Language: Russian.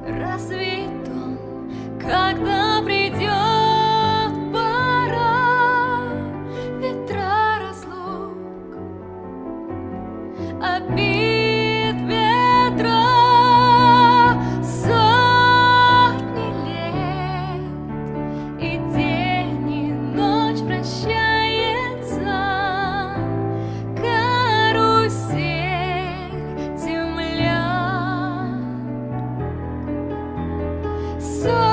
Рассвет он, когда придет пора, ветра разлук, обид ветра сотни лет, и день, и ночь прощается, карусель, земля. So